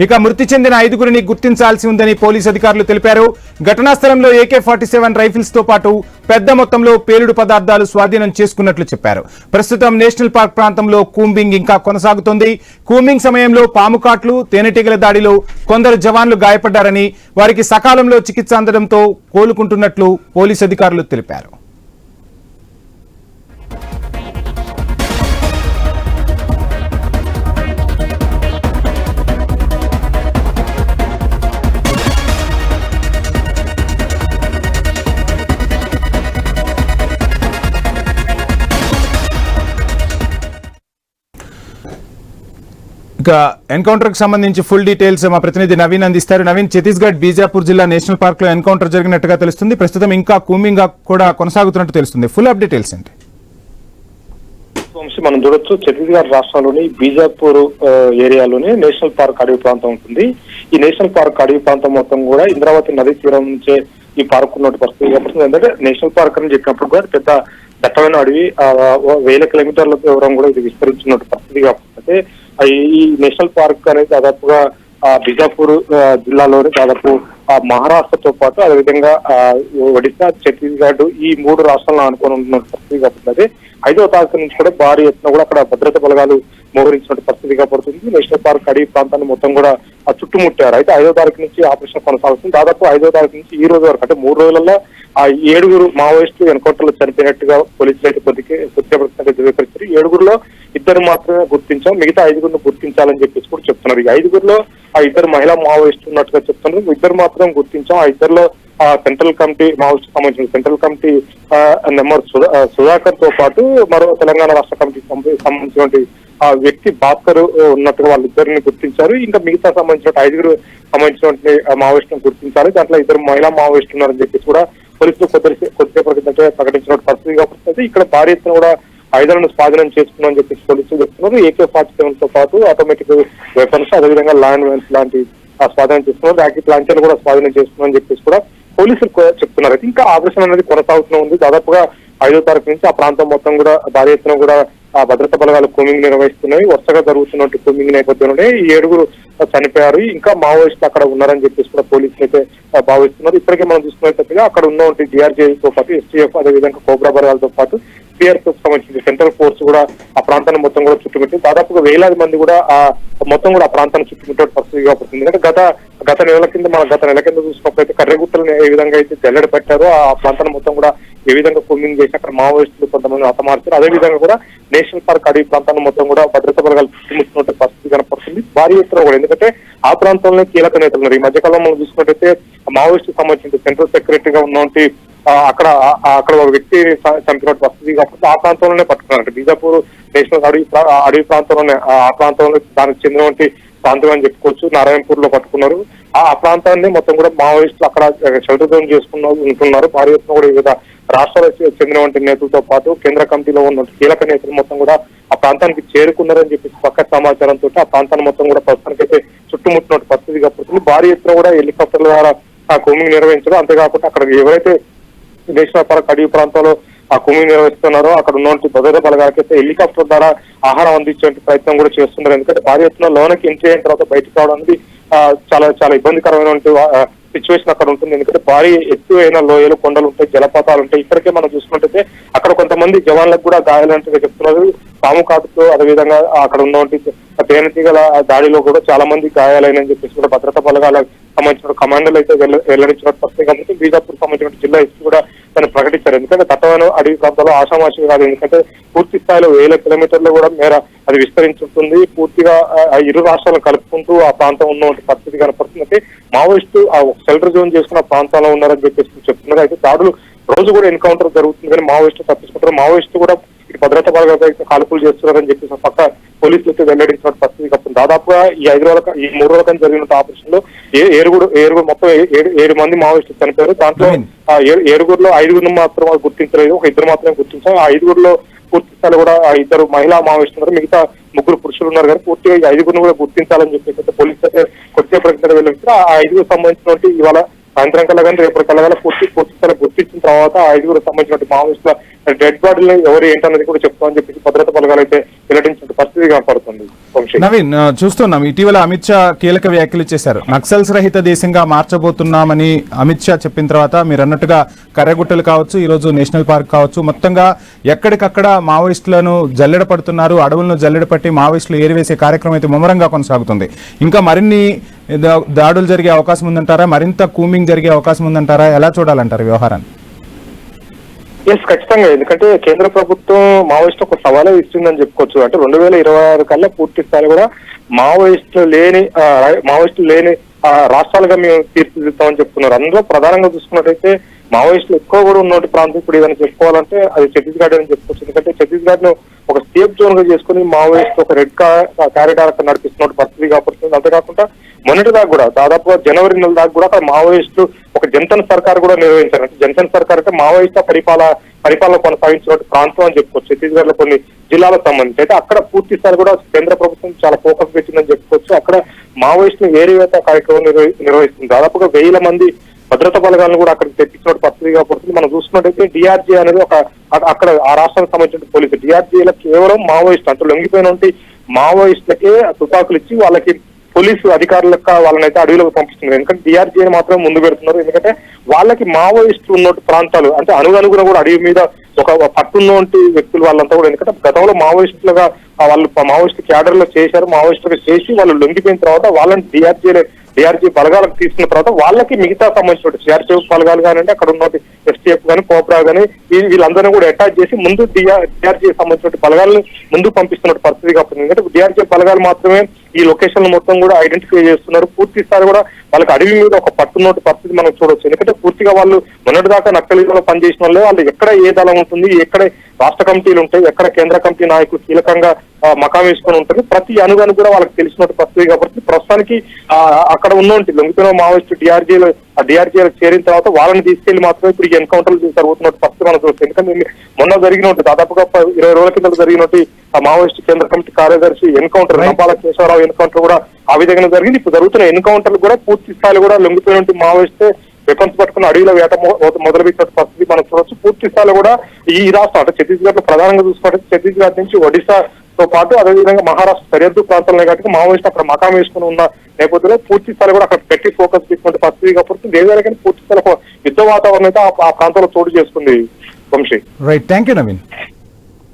ఇక మృతి చెందిన ఐదుగురిని గుర్తించాల్సి ఉందని పోలీసు అధికారులు తెలిపారు. ఘటనా స్థలంలో AK-47 రైఫిల్స్ తో పాటు పెద్ద మొత్తంలో పేలుడు పదార్థాలు స్వాధీనం చేసుకున్నట్లు చెప్పారు. ప్రస్తుతం నేషనల్ పార్క్ ప్రాంతంలో కూంబింగ్ ఇంకా కొనసాగుతోంది. కూంబింగ్ సమయంలో పాము కాట్లు, తేనెటీగల దాడిలో కొందరు జవాన్లు గాయపడ్డారని, వారికి సకాలంలో చికిత్స అందడంతో కోలుకుంటున్నట్లు పోలీసు అధికారులు తెలిపారు. ఇక ఎన్కౌంటర్ కి సంబంధించి ఫుల్ డీటెయిల్స్ మా ప్రతినిధి నవీన్ అందిస్తారు. నవీన్, ఛత్తీస్గఢ్ బీజాపూర్ జిల్లా నేషనల్ పార్క్ లో ఎన్కౌంటర్ జరిగినట్టుగా తెలుస్తుంది. ప్రస్తుతం ఇంకా కూంబింగ్ కూడా కొనసాగుతున్నట్టు తెలుస్తుంది. ఫుల్ అప్ డీటెయిల్స్ ఏంటి? మనం చూడొచ్చు, ఛత్తీస్గఢ్ రాష్ట్రంలోని బీజాపూర్ ఏరియాలోని నేషనల్ పార్క్ అడవి ప్రాంతం ఉంటుంది. ఈ నేషనల్ పార్క్ అడవి ప్రాంతం మొత్తం కూడా ఇంద్రావతి నదీ తీరం నుంచే ఈ పార్క్ ఉన్నట్టు పరిస్థితి కనపడుతుంది. ఎందుకంటే నేషనల్ పార్క్ అని చెప్పినప్పుడు కూడా పెద్ద దట్టమైన అడవి, 1000 కిలోమీటర్ల దూరం కూడా ఇది విస్తరించినట్టు పరిస్థితి కాకపోతే ఈ నేషనల్ పార్క్ అనేది దాదాపుగా బీజాపూర్ జిల్లాలోని దాదాపు మహారాష్ట్రతో పాటు అదేవిధంగా ఒడిశా, ఛత్తీస్గఢ్ ఈ 3 రాష్ట్రాలను ఆనుకొని ఉన్న పరిస్థితి కాబట్టి 5వ తారీఖు నుంచి కూడా భారీ ఎత్తున కూడా అక్కడ భద్రతా బలగాలు మోహరించినట్టు పరిస్థితి పడుతుంది. నేషనల్ పార్క్ అడవి ప్రాంతాన్ని మొత్తం కూడా చుట్టుముట్టారు. అయితే 5వ తారీఖు నుంచి ఆపరేషన్ కొనసాగుతుంది. దాదాపు 5వ తారీఖు నుంచి ఈ రోజు వరకు అంటే 3 రోజులలో 7 మావోయిస్టులు ఎన్కౌంటర్లో చనిపోయినట్టుగా పోలీసులు అయితే కొద్దిగా ధృవీకరించారు. 7గురిలో 2 మాత్రమే గుర్తించాం, మిగతా 5గురిని గుర్తించాలని చెప్పేసి కూడా చెప్తున్నారు. ఈ 5గురిలో 2 మహిళా మావోయిస్టులు ఉన్నట్టుగా చెప్తున్నారు. 2 మాత్రం గుర్తించాం. ఆ 2లో సెంట్రల్ కమిటీ మావోయిస్ట్ సంబంధించిన సెంట్రల్ కమిటీ నెంబర్ సుధాకర్ తో పాటు మరో తెలంగాణ రాష్ట్ర కమిటీకి సంబంధించిన వ్యక్తి భాస్కర్ ఉన్నట్టుగా వాళ్ళిద్దరిని గుర్తించారు. ఇంకా మిగతా సంబంధించిన 5గురు సంబంధించినటువంటి మావోయిస్టులను గుర్తించాలి. దాంట్లో 2 మహిళా మావోయిస్టులు ఉన్నారని చెప్పేసి కూడా పోలీసులు కొద్దిసేపు ప్రకటించిన పరిస్థితి కాబట్టి ఇక్కడ భారీ ఎత్తున కూడా ఆయుధాలను స్వాధీనం చేసుకున్నామని చెప్పేసి పోలీసులు చెప్తున్నారు. AK-47 తో పాటు ఆటోమేటిక్ వెపన్స్, అదేవిధంగా ల్యాండ్ వెన్స్ లాంటి స్వాధీనం చేసుకున్నారు. రాకెట్ లాంచర్లు కూడా స్వాధీనం చేసుకున్నామని చెప్పేసి కూడా పోలీసులు చెప్తున్నారు. అయితే ఇంకా ఆపరేషన్ అనేది కొనసాగుతూ ఉంది. దాదాపుగా 5వ తారీఖు నుంచి ఆ ప్రాంతం మొత్తం కూడా భారీ ఎత్తున కూడా భద్రతా బలగాలు కూంబింగ్ నిర్వహిస్తున్నాయి. వరుసగా జరుగుతున్నట్టు కూంబింగ్ నేపథ్యంలోనే ఈ 7గురు చనిపోయారు. ఇంకా మావోయిస్టులు అక్కడ ఉన్నారని చెప్పేసి కూడా పోలీసులు అయితే భావిస్తున్నారు. ఇప్పటికే మనం చూసుకున్నట్టుగా అక్కడ ఉన్నటువంటి DRGI తో పాటు STF, అదేవిధంగా కోబ్రా బలగాలతో పాటు CRPF సంబంధించిన సెంట్రల్ ఫోర్స్ కూడా ఆ ప్రాంతాన్ని మొత్తం కూడా చుట్టుముట్టి దాదాపుగా 1000 మంది కూడా మొత్తం కూడా ఆ ప్రాంతాన్ని చుట్టుముట్టే పరిస్థితి పడుతుంది. ఎందుకంటే గత నెల కింద చూసినప్పుడైతే కర్రెగుట్టలను ఏ విధంగా అయితే జల్లెడ పెట్టారో ఆ ప్రాంతాన్ని మొత్తం కూడా ఏ విధంగా కూంబింగ్ చేసి అక్కడ మావోయిస్టులు కొంతమంది హతమార్చారు. అదే విధంగా కూడా నేషనల్ పార్క్ అడవి ప్రాంతాన్ని మొత్తం కూడా భద్రతా బలగాలు చుట్టుముట్టినట్టు పరిస్థితి కనపడుతుంది. భారీ ఎత్తున కూడా, ఎందుకంటే ఆ ప్రాంతంలో కీలక నేతలు ఉన్నారు. ఈ మధ్యకాలంలో మనం చూసుకున్నట్టయితే మావోయిస్టు సంబంధించిన సెంట్రల్ సెక్రటరీగా ఉన్నటువంటి అక్కడ ఒక వ్యక్తి చంపిన పరిస్థితి కాబట్టి ఆ ప్రాంతంలోనే పట్టుకున్నారు. బీజాపూర్ నేషనల్ అడవి ప్రాంతంలోనే ఆ ప్రాంతంలో దానికి చెందినటువంటి ప్రాంతం అని చెప్పుకోవచ్చు. నారాయణపూర్ లో పట్టుకున్నారు. ఆ ప్రాంతాన్ని మొత్తం కూడా మావోయిస్టులు అక్కడ షెల్టర్ జోన్ ఉంటున్నారు. భారీ ఎత్తున కూడా వివిధ రాష్ట్రాలకు చెందినటువంటి నేతలతో పాటు కేంద్ర కమిటీలో ఉన్న కీలక నేతలు మొత్తం కూడా ఆ ప్రాంతానికి చేరుకున్నారని చెప్పేసి పక్క సమాచారంతో ఆ ప్రాంతాన్ని మొత్తం కూడా ప్రస్తుతానికైతే చుట్టుముట్టినట్టు పరిస్థితి కనపడుతుంది. భారీ ఎత్తున కూడా హెలికాప్టర్ల ద్వారా ఆ కూంబింగ్ నిర్వహించారు. అంతేకాకుండా అక్కడ ఎవరైతే నేషనల్ పార్క్ అడవి ప్రాంతంలో ఆ కూంబింగ్ నిర్వహిస్తున్నారో అక్కడ ఉన్నటువంటి భద్రతా బలగాలకైతే హెలికాప్టర్ ద్వారా ఆహారం అందించే ప్రయత్నం కూడా చేస్తున్నారు. ఎందుకంటే భారీ ఎత్తున లోనకి ఎంట్రీ అయిన తర్వాత బయటకు రావడానికి చాలా ఇబ్బందికరమైనటువంటి సిచ్యువేషన్ అక్కడ ఉంటుంది. ఎందుకంటే భారీ ఎత్తువైన లోయలు, కొండలు ఉంటాయి, జలపాతాలు ఉంటాయి. ఇప్పటికే మనం చూసుకున్నట్టయితే అక్కడ కొంతమంది జవాన్లకు కూడా గాయాలంటే చెప్తున్నారు. పాము కాటుతో అదేవిధంగా అక్కడ ఉన్నటువంటి తేనెటీగల దాడిలో కూడా చాలా మంది గాయాలైనని చెప్పేసి కూడా భద్రతా బలగాలకు సంబంధించిన కమాండర్లు అయితే వెల్లడించిన పరిస్థితి కాబట్టి బీజాపూర్ సంబంధించిన జిల్లా ఎస్పీ కూడా దాన్ని ప్రకటించారు. ఎందుకంటే దట్టమైన అడవి ప్రాంతాల్లో ఆషామాషి కాదు. ఎందుకంటే పూర్తి స్థాయిలో 1000 కిలోమీటర్లు కూడా మేర అది విస్తరించుంటుంది. పూర్తిగా 2 రాష్ట్రాలను కలుపుకుంటూ ఆ ప్రాంతం ఉన్న పరిస్థితి కనపడుతుంది. అయితే మావోయిస్టు ఆ షెల్టర్ జోన్ చేసుకున్న ప్రాంతంలో ఉన్నారని చెప్పేసి చెప్తున్నారు. అయితే దాడులు రోజు కూడా ఎన్కౌంటర్ జరుగుతుంది కానీ మావోయిస్టు తప్పించుకుంటారు. మావోయిస్టు కూడా భద్రతా బలగాలపై కాల్పులు చేస్తున్నారని చెప్పేసి పక్క పోలీసులు అయితే వెల్లడించిన పరిస్థితి కప్పుతుంది. దాదాపుగా ఈ 3 రోజుల కానీ జరిగిన ఆపరేషన్ లో ఏరుగురు మొత్తం 7 మంది మావోయిస్టులు చనిపోయారు. దాంట్లో 7గురిలో 5గురిని మాత్రం గుర్తించలేదు, ఒక 2 మాత్రమే గుర్తించాం. ఆ 5గురిలో పూర్తి స్థాయిలో కూడా 2 మహిళా మావోయిస్టులు ఉన్నారు, మిగతా 3 పురుషులు ఉన్నారు. కానీ పూర్తిగా ఈ 5గురిని కూడా గుర్తించాలని చెప్పేసి పోలీసులు అయితే కొద్దిగా ప్రకటన వెల్లడించారు. ఆ 5గురికి సంబంధించినటువంటి ఇవాళ సాయంత్రం కల్లా కానీ రేపటి కల్లా పూర్తి స్థాయిలో గుర్తించిన తర్వాత 5గురికి సంబంధించిన మావోయిస్టుల డెడ్ బాడీలు ఎవరు ఏంటన్నది కూడా చెప్తామని చెప్పేసి భద్రతా బలగాలు అయితే వెల్లడించిన పరిస్థితి కనపడుతుంది. వంశీ. నవీన్, చూస్తున్నాం ఇటీవల అమిత్ షా కీలక వ్యాఖ్యలు చేశారు. నక్సల్స్ రహిత దేశంగా మార్చబోతున్నామని అమిత్ షా చెప్పిన తర్వాత మీరు అన్నట్టుగా కర్రగుట్టలు కావచ్చు, ఈ రోజు నేషనల్ పార్క్ కావచ్చు, మొత్తంగా ఎక్కడికక్కడ మావోయిస్టులను జల్లెడ పడుతున్నారు. అడవులను జల్లెడ పట్టి మావోయిస్టులు ఏరివేసే కార్యక్రమం అయితే ముమ్మరంగా కొనసాగుతుంది. ఇంకా మరిన్ని దాడులు జరిగే అవకాశం ఉందంటారా? మరింత కూమింగ్ జరిగే అవకాశం ఉందంటారా? ఎలా చూడాలంటారు వ్యవహారాన్ని? ఎస్, ఖచ్చితంగా. ఎందుకంటే కేంద్ర ప్రభుత్వం మావోయిస్ట్ ఒక సవాలే ఇస్తుందని చెప్పుకోవచ్చు. అంటే 2026 కల్లా పూర్తి స్థాయి కూడా మావోయిస్టులు లేని రాష్ట్రాలుగా మేము తీర్చిదిద్దామని చెప్తున్నారు. అందులో ప్రధానంగా చూసుకున్నట్టయితే మావోయిస్టులు ఎక్కువ కూడా ఉన్నటువంటి ప్రాంతం ఇప్పుడు ఏదైనా చెప్పుకోవాలంటే అది ఛత్తీస్గఢ్ అని చెప్పుకోవచ్చు. ఎందుకంటే ఛత్తీస్గఢ్ ను ఒక సేఫ్ జోన్ గా చేసుకుని మావోయిస్ట్ ఒక రెడ్ కారిడార్ అక్కడ నడిపిస్తున్న పరిస్థితి కాపాడుతుంది. అంతేకాకుండా మొన్నటి దాకా కూడా దాదాపుగా జనవరి నెల దాకా కూడా అక్కడ మావోయిస్టులు ఒక జనసన్ సర్కార్ కూడా నిర్వహించారు. అంటే జనసన్ సర్కార్ అంటే మావోయిస్ట్ పరిపాలన కొనసాగించిన ప్రాంతం అని చెప్పుకోవచ్చు. ఛత్తీస్గఢ్ లో కొన్ని జిల్లాలకు సంబంధించి అయితే అక్కడ పూర్తి స్థాయి కూడా కేంద్ర ప్రభుత్వం చాలా ఫోకస్ పెట్టిందని చెప్పుకోవచ్చు. అక్కడ మావోయిస్టులు ఏరివేత కార్యక్రమం నిర్వహిస్తుంది. దాదాపుగా 1000 మంది భద్రతా బలగాలను కూడా అక్కడికి తెప్పించిన పరిస్థితి కాబడుతుంది. మనం చూసుకున్నట్టయితే డిఆర్జీ అనేది అక్కడ ఆ రాష్ట్రానికి సంబంధించిన పోలీసు డిఆర్జీలో కేవలం మావోయిస్ట్ అంటే లొంగిపోయినటువంటి మావోయిస్టులకే తుపాకులు ఇచ్చి వాళ్ళకి పోలీసు అధికారులకు వాళ్ళనైతే అడవిలోకి పంపిస్తున్నారు. ఎందుకంటే డిఆర్జీని మాత్రమే ముందు పెడుతున్నారు. ఎందుకంటే వాళ్ళకి మావోయిస్టులు ఉన్న ప్రాంతాలు అంటే అనుగుణ కూడా అడవి మీద ఒక పట్టున్నటువంటి వ్యక్తులు వాళ్ళంతా కూడా, ఎందుకంటే గతంలో మావోయిస్టులుగా వాళ్ళు మావోయిస్ట్ క్యాడర్ లో చేశారు. మావోయిస్టులుగా చేసి వాళ్ళు లొంగిపోయిన తర్వాత వాళ్ళని డిఆర్జీ బలగాలకు తీసుకున్న తర్వాత వాళ్ళకి మిగతా సంబంధించిన సిఆర్పిఎఫ్ బలగాలు కానివ్వండి, అక్కడ ఉన్న ఎస్టీఎఫ్ కానీ కోబ్రా కానీ వీళ్ళందరినీ కూడా అటాచ్ చేసి ముందు డిఆర్జీ సంబంధించిన బలగాలను ముందు పంపిస్తున్న పరిస్థితి కాబట్టి, ఎందుకంటే డిఆర్జీ బలగాలు మాత్రమే ఈ లొకేషన్ మొత్తం కూడా ఐడెంటిఫై చేస్తున్నారు. పూర్తి స్థాయి కూడా వాళ్ళకి అడవి మీద ఒక పట్టున్నట్టు పరిస్థితి మనం చూడొచ్చు. ఎందుకంటే పూర్తిగా వాళ్ళు మొన్నటి దాకా నక్సలిజంలో పనిచేసిన వాళ్ళు ఎక్కడ ఏ దళం ఉంటుంది, ఎక్కడ రాష్ట్ర కమిటీలు ఉంటాయి, ఎక్కడ కేంద్ర కమిటీ నాయకులు కీలకంగా మకాం వేసుకొని ఉంటుంది, ప్రతి అనుగాను కూడా వాళ్ళకి తెలిసినట్టు పరిస్థితి కాబట్టి ప్రస్తుతానికి అక్కడ ఉన్నటువంటి లొంగిపోయిన మావోయిస్టు డిఆర్జీలో చేరిన తర్వాత వాళ్ళని తీసుకెళ్లి మాత్రమే ఇప్పుడు ఈ ఎన్కౌంటర్లు జరుగుతున్నట్టు పరిస్థితి మనం చూస్తాం. ఎందుకంటే మొన్న జరిగినట్టు దాదాపుగా 20 రోజుల కింద జరిగినట్టు ఆ మావోయిస్టు కేంద్ర కమిటీ కార్యదర్శి ఎన్కౌంటర్ నపాల కేశవరావు ఎన్కౌంటర్ కూడా ఆ విధంగా జరిగింది. ఇప్పుడు జరుగుతున్న ఎన్కౌంటర్లు కూడా పూర్తి స్థాయిలో కూడా లొంగిపోయినట్టు మావోయిస్టే వెపన్స్ పట్టుకుని అడవిలో వేట మొదలుపెట్టిన పరిస్థితి మనం చూడొచ్చు. పూర్తి స్థాయిలో కూడా ఈ రాష్ట్రం అంటే ఛత్తీస్గఢ్ లో ప్రధానంగా చూసుకుంటే ఛత్తీస్గఢ్ నుంచి ఒడిశాతో పాటు అదేవిధంగా మహారాష్ట్ర సరిహద్దు ప్రాంతాలనే కాబట్టి మావోయిస్ట్ అక్కడ మకాం వేసుకుని ఉన్న నేపథ్యంలో పూర్తి స్థాయిలో కూడా అక్కడ పెట్టి ఫోకస్ తీసుకునే పరిస్థితి కాబట్టి ఏదైనా పూర్తి స్థాయిలో యుద్ధ వాతావరణం అయితే ఆ ప్రాంతంలో చోటు చేసుకుంది Vamshi. Right, thank you Naveen.